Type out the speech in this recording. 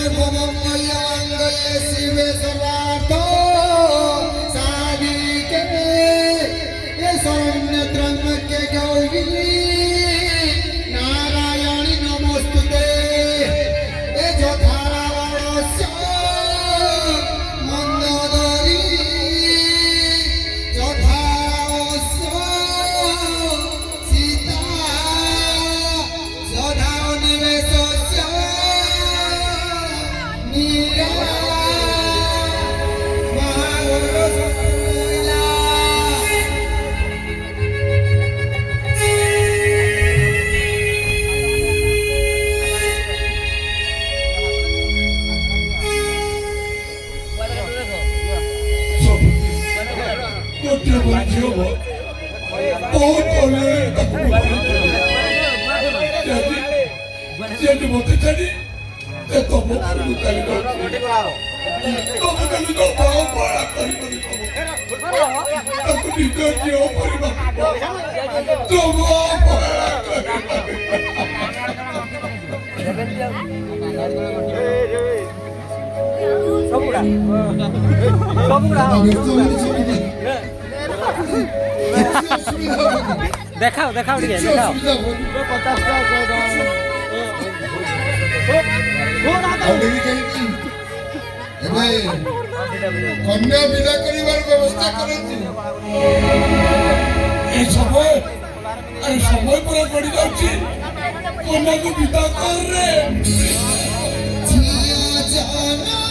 सर्वमङ्गलमङ्गल्ये शिवे सर्वार्थो साधिके शरण्यत्र्यम्बके गौरी नारायणी नमोस्तुते यथारावणस्य Mandodari यथारावस्य Sita सदानिवेशस्य Meera Jadi mesti jadi, kamu perlu kali kau bawa bola kali kali kamu. Aku digaji apa ni mak? Kau bawa bola দেখাও দেখাও দিয়ে দেখাও কন্যা বিদা করিবার ব্যবস্থা করেছি এই সময় পুরো গড়ি যাচ্ছি কন্যাকে বিদা কর রে জানা